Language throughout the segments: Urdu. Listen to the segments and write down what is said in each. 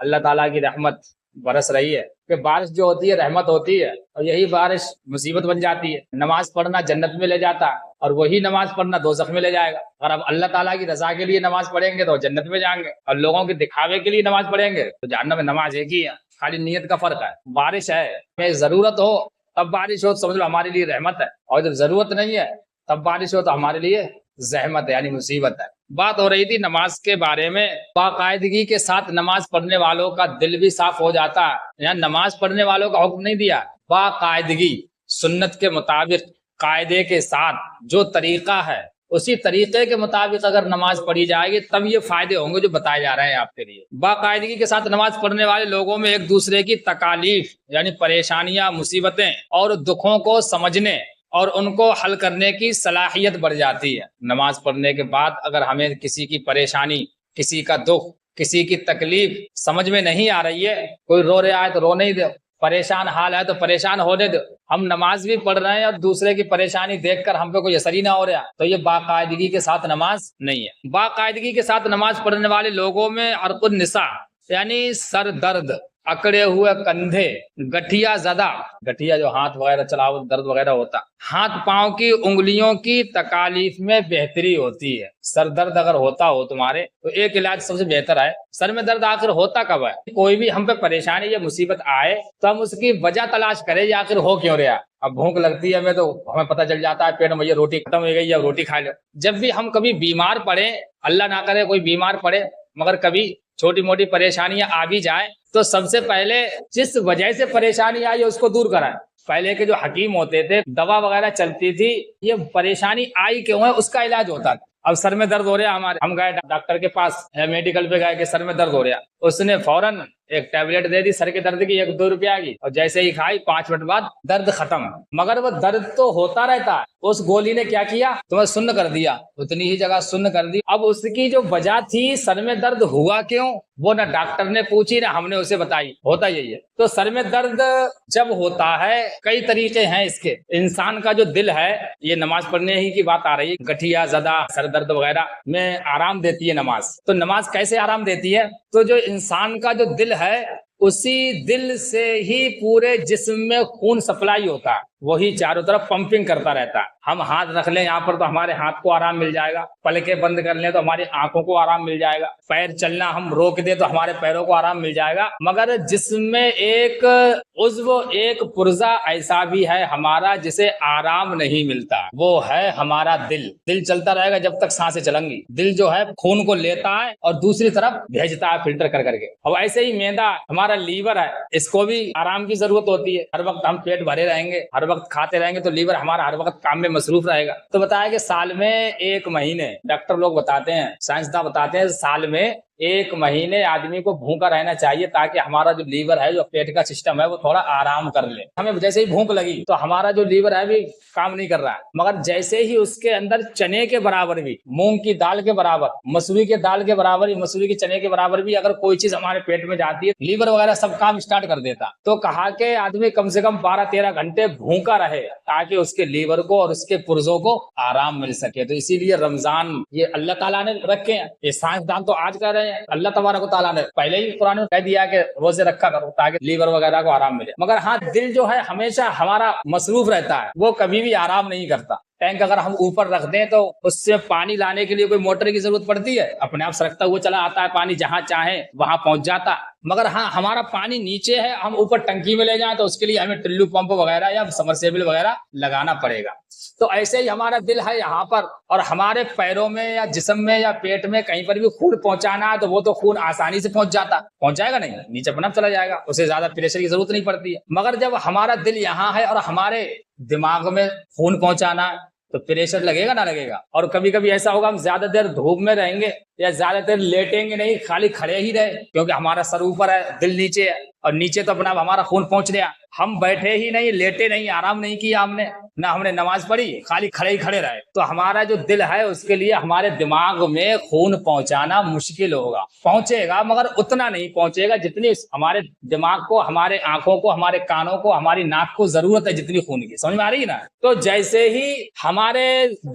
اللہ تعالیٰ کی رحمت برس رہی ہے کہ بارش جو ہوتی ہے رحمت ہوتی ہے، اور یہی بارش مصیبت بن جاتی ہے۔ نماز پڑھنا جنت میں لے جاتا ہے، اور وہی نماز پڑھنا دوزخ میں لے جائے گا۔ اگر ہم اللہ تعالیٰ کی رضا کے لیے نماز پڑھیں گے تو جنت میں جائیں گے، اور لوگوں کے دکھاوے کے لیے نماز پڑھیں گے تو جہنم میں۔ نماز ایک ہی ہے، خالی نیت کا فرق ہے۔ بارش ہے کہ ضرورت ہو تب بارش ہو تو سمجھ لو ہمارے لیے رحمت ہے، اور جب ضرورت نہیں ہے تب بارش ہو تو ہمارے لیے زحمت ہے، یعنی مصیبت ہے۔ بات ہو رہی تھی نماز کے بارے میں۔ باقاعدگی کے ساتھ نماز پڑھنے والوں کا دل بھی صاف ہو جاتا ہے۔ یہاں نماز پڑھنے والوں کا حکم نہیں دیا، باقاعدگی سنت کے مطابق قاعدے کے ساتھ جو طریقہ ہے اسی طریقے کے مطابق اگر نماز پڑھی جائے گی تب یہ فائدے ہوں گے جو بتائے جا رہے ہیں آپ کے لیے۔ باقاعدگی کے ساتھ نماز پڑھنے والے لوگوں میں ایک دوسرے کی تکالیف یعنی پریشانیاں، مصیبتیں اور دکھوں کو سمجھنے اور ان کو حل کرنے کی صلاحیت بڑھ جاتی ہے۔ نماز پڑھنے کے بعد اگر ہمیں کسی کی پریشانی، کسی کا دکھ، کسی کی تکلیف سمجھ میں نہیں آ رہی ہے، کوئی رو رہا ہے تو رونے ہی دو، پریشان حال ہے تو پریشان ہونے دو۔ ہم نماز بھی پڑھ رہے ہیں اور دوسرے کی پریشانی دیکھ کر ہم پہ کوئی اثر ہی نہ ہو رہا تو یہ باقاعدگی کے ساتھ نماز نہیں ہے۔ باقاعدگی کے ساتھ نماز پڑھنے والے لوگوں میں عرق النساء یعنی سر درد، اکڑے ہوئے کندھے، گٹھیا زدہ، گٹھیا جو ہاتھ وغیرہ چلاؤ درد وغیرہ ہوتا، ہاتھ پاؤں کی انگلیوں کی تکالیف میں بہتری ہوتی ہے۔ سر درد اگر ہوتا ہو تمہارے تو ایک علاج سب سے بہتر ہے۔ سر میں درد آخر ہوتا کب ہے؟ کوئی بھی ہم پہ پریشانی یا مصیبت آئے تو ہم اس کی وجہ تلاش کریں یہ آخر ہو کیوں رہا۔ اب بھوک لگتی ہے ہمیں تو ہمیں پتہ چل جاتا ہے پیٹ میں یہ روٹی ختم ہو گئی یا روٹی کھا لو۔ جب بھی ہم کبھی بیمار پڑے، اللہ نہ کرے کوئی بیمار پڑے، مگر کبھی چھوٹی موٹی پریشانیاں آ بھی جائیں تو سب سے پہلے جس وجہ سے پریشانی آئی اس کو دور کرائیں۔ پہلے کے جو حکیم ہوتے تھے، دوا وغیرہ چلتی تھی، یہ پریشانی آئی کیوں ہے اس کا علاج ہوتا تھا۔ اب سر میں درد ہو رہا ہمارے، ہم گئے ڈاکٹر کے پاس، میڈیکل پہ گئے کہ سر میں درد ہو رہا، اس نے فوراً ایک ٹیبلٹ دے دی سر کے درد کی، 1-2 روپیہ کی، اور جیسے ہی کھائی 5 منٹ بعد درد ختم۔ مگر وہ درد تو ہوتا رہتا ہے، اس گولی نے کیا کیا؟ تمہیں سن کر دیا، اتنی ہی جگہ سن کر دی۔ اب اس کی جو وجہ تھی سر میں درد ہوا کیوں، وہ نہ ڈاکٹر نے پوچھی نہ ہم نے اسے بتائی، ہوتا یہی ہے۔ تو سر میں درد جب ہوتا ہے کئی طریقے ہیں اس کے۔ انسان کا جو دل ہے، یہ نماز پڑھنے ہی کی بات آ رہی ہے، گٹھیا زدہ، سر درد وغیرہ میں آرام دیتی ہے نماز۔ تو نماز کیسے آرام دیتی ہے؟ تو جو انسان کا جو دل ہے اسی دل سے ہی پورے جسم میں خون سپلائی ہوتا ہے، وہی چاروں طرف پمپنگ کرتا رہتا ہے۔ ہم ہاتھ رکھ لیں یہاں پر تو ہمارے ہاتھ کو آرام مل جائے گا، پلکیں بند کر لیں تو ہماری آنکھوں کو آرام مل جائے گا، پیر چلنا ہم روک دیں تو ہمارے پیروں کو آرام مل جائے گا۔ مگر جسم میں ایک عضو، ایک پرزہ ایسا بھی ہے ہمارا جسے آرام نہیں ملتا، وہ ہے ہمارا دل۔ دل چلتا رہے گا جب تک سانسیں چلیں گی۔ دل جو ہے خون کو لیتا ہے اور دوسری طرف بھیجتا ہے فلٹر کر کر کے۔ اور ایسے ہی معدہ ہمارا لیور ہے، اس کو بھی آرام کی ضرورت ہوتی ہے۔ ہر وقت ہم پیٹ بھرے رہیں گے، ہر وقت کھاتے رہیں گے تو لیور ہمارا ہر وقت کام میں مصروف رہے گا۔ تو بتایا کہ سال میں 1 مہینے، ڈاکٹر لوگ بتاتے ہیں، سائنسداں بتاتے ہیں، سال میں 1 مہینے آدمی کو بھوکا رہنا چاہیے تاکہ ہمارا جو لیور ہے، جو پیٹ کا سسٹم ہے، وہ تھوڑا آرام کر لے۔ ہمیں جیسے ہی بھوک لگی تو ہمارا جو لیور ہے بھی کام نہیں کر رہا ہے، مگر جیسے ہی اس کے اندر چنے کے برابر بھی، مونگ کی دال کے برابر، مسوری کے دال کے برابر، مسوری کے چنے کے برابر بھی اگر کوئی چیز ہمارے پیٹ میں جاتی ہے، لیور وغیرہ سب کام سٹارٹ کر دیتا۔ تو کہا کہ آدمی کم سے کم 12-13 گھنٹے بھوکا رہے تاکہ اس کے لیور کو اور اس کے پرزوں کو آرام مل سکے۔ تو اسی لیے رمضان یہ اللہ تعالیٰ نے رکھے ہیں، یہ سائنسدان تو آج کہہ رہے ہیں، اللہ تبارک و تعالیٰ نے پہلے ہی قرآن میں کہہ دیا کہ روزے رکھا کرو تاکہ لیور وغیرہ کو آرام ملے۔ مگر ہاں، دل جو ہے ہمیشہ ہمارا مصروف رہتا ہے، وہ کبھی بھی آرام نہیں کرتا۔ ٹینک اگر ہم اوپر رکھ دیں تو اس سے پانی لانے کے لیے کوئی موٹر کی ضرورت پڑتی ہے؟ اپنے آپ سرکتا ہوا چلا آتا ہے پانی، جہاں چاہے وہاں پہنچ جاتا۔ مگر ہاں، ہمارا پانی نیچے ہے، ہم اوپر ٹنکی میں لے جائیں تو اس کے لیے ہمیں ٹلو پمپ وغیرہ یا سمرسیبل وغیرہ لگانا پڑے گا۔ تو ایسے ہی ہمارا دل ہے یہاں پر، اور ہمارے پیروں میں یا جسم میں یا پیٹ میں کہیں پر بھی خون پہنچانا ہے تو وہ تو خون آسانی سے پہنچ جائے گا نہیں، نیچے اپنا چلا جائے گا، اسے زیادہ پریشر کی ضرورت نہیں پڑتی ہے۔ مگر جب ہمارا دل یہاں ہے اور ہمارے دماغ میں خون پہنچانا ہے تو پریشر لگے گا نہ لگے گا۔ اور کبھی کبھی ایسا ہوگا ہم زیادہ دیر دھوپ میں رہیں گے یا زیادہ دیر لیٹیں گے نہیں، خالی کھڑے ہی رہے، کیونکہ ہمارا سر اوپر ہے، دل نیچے ہے، اور نیچے تو اپنا ہمارا خون پہنچ رہا۔ ہم بیٹھے ہی نہیں، لیٹے نہیں، آرام نہیں کیا ہم نے، نہ ہم نے نماز پڑھی، خالی کھڑے ہی کھڑے رہے، تو ہمارا جو دل ہے اس کے لیے ہمارے دماغ میں خون پہنچانا مشکل ہوگا۔ پہنچے گا مگر اتنا نہیں پہنچے گا جتنی ہمارے دماغ کو، ہمارے آنکھوں کو، ہمارے کانوں کو، ہماری ناک کو ضرورت ہے جتنی خون کی۔ سمجھ میں آ رہی ہے نا؟ تو جیسے ہی ہمارے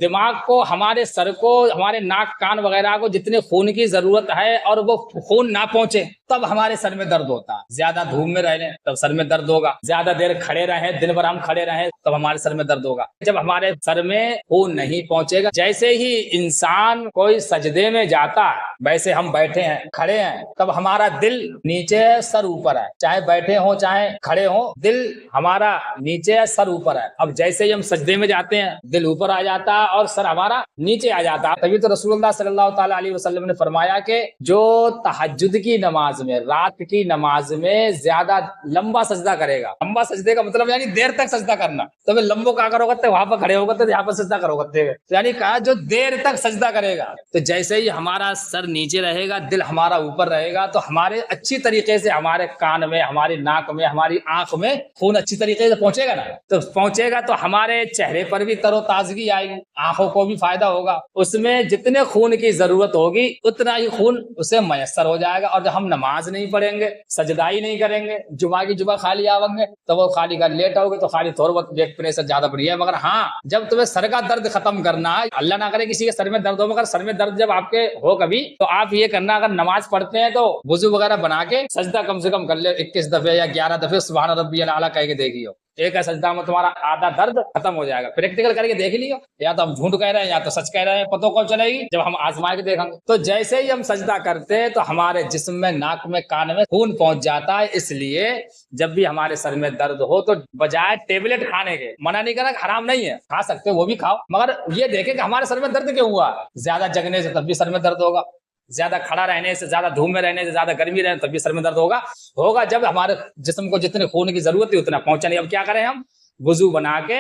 دماغ کو، ہمارے سر کو، ہمارے ناک کان وغیرہ کو جتنے خون کی ضرورت ہے اور وہ خون نہ پہنچے تب ہمارے سر میں درد ہوتا ہے. زیادہ دھوپ میں رہنے تب سر میں درد ہوگا. زیادہ دیر کھڑے رہیں, دن بھر ہم کھڑے رہیں, تب ہمارے سر میں درد ہوگا. جب ہمارے سر میں خون نہیں پہنچے گا, جیسے ہی انسان کوئی سجدے میں جاتا ہے ویسے ہم بیٹھے ہیں کھڑے ہیں, تب ہمارا دل نیچے ہے سر اوپر ہے. چاہے بیٹھے ہوں چاہے کھڑے ہوں, دل ہمارا نیچے ہے سر اوپر ہے. اب جیسے ہی ہم سجدے میں جاتے ہیں دل اوپر آ جاتا ہے اور سر ہمارا نیچے آ جاتا ہے. تبھی تو رسول اللہ صلی اللہ تعالی علیہ وسلم نے فرمایا کہ جو تہجد کی نماز میں, رات کی نماز میں زیادہ لمبا سجدہ کرے گا. لمبا سجدے کا مطلب یعنی دیر تک سجدہ کرنا. تو میں لمبو کا کرو گے وہاں پر کھڑے ہوگا تو یہاں پر سجدہ کرو گے, یعنی کہا جو دیر تک سجدہ کرے گا. تو جیسے ہی ہمارا سر نیچے رہے گا دل ہمارا اوپر رہے گا تو ہمارے اچھی طریقے سے ہمارے کان میں, ہماری ناک میں, ہماری آنکھ میں خون اچھی طریقے سے پہنچے گا نا. تو پہنچے گا تو ہمارے چہرے پر بھی تر و تازگی آئے گی, آنکھوں کو بھی فائدہ ہوگا. اس میں جتنے خون کی ضرورت ہوگی اتنا ہی خون اسے میسر ہو جائے گا. اور جب ہم نماز نہیں پڑھیں گے, سجدہ ہی نہیں کریں گے, جمعہ کی جمعہ خالی آؤں گے تو وہ خالی کا لیٹ آؤ گے تو خالی تھوڑا بہت بیک پریشر زیادہ بڑھی ہے. مگر ہاں جب تمہیں سر کا درد ختم کرنا ہے, اللہ نہ کرے کسی کے سر میں درد ہو, مگر سر میں درد جب آپ کے ہو کبھی تو آپ یہ کرنا, اگر نماز پڑھتے ہیں تو وضو وغیرہ بنا کے سجدہ کم سے کم کر لے 21 دفعے یا 11 دفعے سبحان ربی الاعلیٰ کہہ کے دیکھیے. ایک سجدہ میں تمہارا آدھا درد ختم ہو جائے گا. پریکٹیکل کر کے دیکھ لیو, یا تو ہم جھوٹ کہہ رہے ہیں یا تو سچ کہہ رہے ہیں, پتہ کو چلے گی جب ہم آزما کے دیکھیں گے. تو جیسے ہی ہم سجدہ کرتے ہیں تو ہمارے جسم میں, ناک میں, کان میں خون پہنچ جاتا ہے. اس لیے جب بھی ہمارے سر میں درد ہو تو بجائے ٹیبلٹ کھانے کے, منع نہیں کرنا, حرام نہیں ہے, کھا سکتے وہ بھی کھاؤ, مگر یہ دیکھیں کہ ہمارے سر میں درد کیوں ہوا. زیادہ جگنے سے تب بھی سر میں درد ہوگا, زیادہ کھڑا رہنے سے, زیادہ دھوپ میں رہنے سے, زیادہ گرمی رہنے تب بھی سر میں درد ہوگا جب ہمارے جسم کو جتنے خون کی ضرورت ہے اتنا پہنچا نہیں. اب کیا کریں ہم, وضو بنا کے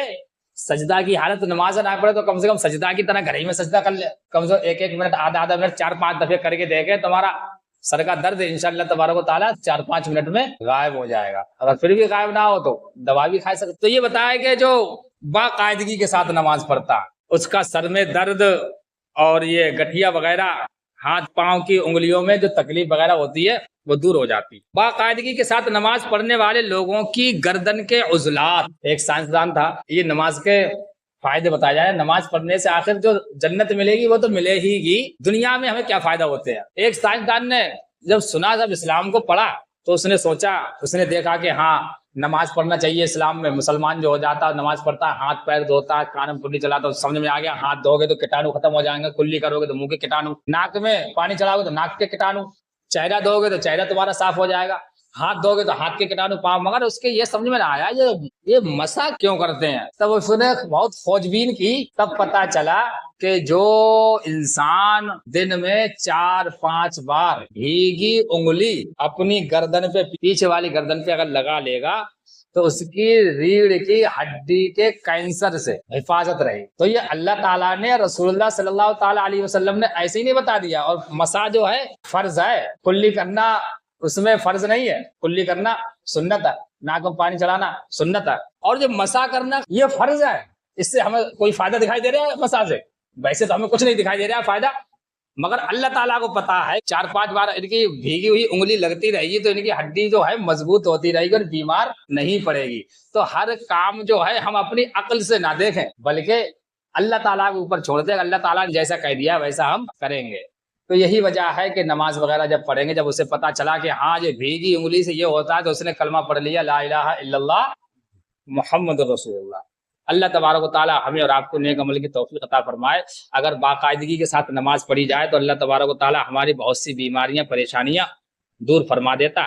سجدہ کی حالت, نماز نہ پڑھے تو کم سے کم سجدہ کی طرح گھر ہی میں سجدہ کر لے. کم سے کم ایک منٹ, آدھا منٹ, 4-5 دفعے کر کے دیکھیں, تمہارا سر کا درد انشاءاللہ تبارک و تعالیٰ 4-5 منٹ میں غائب ہو جائے گا. اگر پھر بھی غائب نہ ہو تو دوا بھی کھا سکتے. تو یہ بتایا کہ جو باقاعدگی کے ساتھ نماز پڑھتا اس کا سر میں درد اور یہ گٹھیا وغیرہ, ہاتھ پاؤں کی انگلیوں میں جو تکلیف وغیرہ ہوتی ہے وہ دور ہو جاتی. باقاعدگی کے ساتھ نماز پڑھنے والے لوگوں کی گردن کے عضلات, ایک سائنسدان تھا, یہ نماز کے فائدے بتایا جائے. نماز پڑھنے سے آخر جو جنت ملے گی وہ تو ملے ہی گی, دنیا میں ہمیں کیا فائدہ ہوتے ہیں. ایک سائنسدان نے جب سنا, جب اسلام کو پڑھا تو اس نے سوچا, اس نے دیکھا کہ ہاں نماز پڑھنا چاہیے اسلام میں. مسلمان جو ہو جاتا ہے نماز پڑھتا ہے, ہاتھ پیر دھوتا ہے, کان میں کلی چلاتا ہے, سمجھ میں آ گیا ہاتھ دھو گے تو کٹانو ختم ہو جائیں گے, کلی کرو گے تو منہ کے کٹانو, ناک میں پانی چلاؤ گے تو ناک کے کٹانو, چہرہ دھو گے تو چہرہ تمہارا صاف ہو جائے گا, ہاتھ دھو گے تو ہاتھ کے کٹانو پاؤں. مگر اس کے یہ سمجھ میں نہ آیا یہ مسا کیوں کرتے ہیں. تب اس نے بہت کھوجبین کی, تب پتا چلا کہ جو انسان دن میں 4-5 بار بھیگی انگلی اپنی گردن پہ, پیچھے والی گردن پہ اگر لگا لے گا تو اس کی ریڑھ کی ہڈی کے کینسر سے حفاظت رہی. تو یہ اللہ تعالیٰ نے, رسول اللہ صلی اللہ تعالیٰ علیہ وسلم نے ایسے ہی نہیں بتا دیا. اور مسا جو ہے فرض ہے, کلی کرنا اس میں فرض نہیں ہے, کلی کرنا سنت ہے, ناک میں پانی چلانا سنت ہے, اور جو مسا کرنا یہ فرض ہے. اس سے ہمیں کوئی فائدہ دکھائی دے رہا ہے مسا سے؟ ویسے تو ہمیں کچھ نہیں دکھائی دے رہا ہے فائدہ, مگر اللہ تعالیٰ کو پتا ہے 4-5 بار ان کی بھیگی ہوئی انگلی لگتی رہے گی تو ان کی ہڈی جو ہے مضبوط ہوتی رہے گی اور بیمار نہیں پڑے گی. تو ہر کام جو ہے ہم اپنی عقل سے نہ دیکھیں بلکہ اللہ تعالیٰ کے اوپر چھوڑ دیں. اللہ تعالیٰ نے جیسا کہہ دیا ویسا ہم کریں گے. تو یہی وجہ ہے کہ نماز وغیرہ جب پڑھیں گے, جب اسے پتا چلا کہ ہاں یہ بھیگی انگلی سے یہ ہوتا ہے تو اس نے کلمہ پڑھ لیا, لا الہ الا اللہ محمد رسول اللہ. اللہ تبارک و تعالیٰ ہمیں اور آپ کو نیک عمل کی توفیق عطا فرمائے. اگر باقاعدگی کے ساتھ نماز پڑھی جائے تو اللہ تبارک و تعالیٰ ہماری بہت سی بیماریاں, پریشانیاں دور فرما دیتا.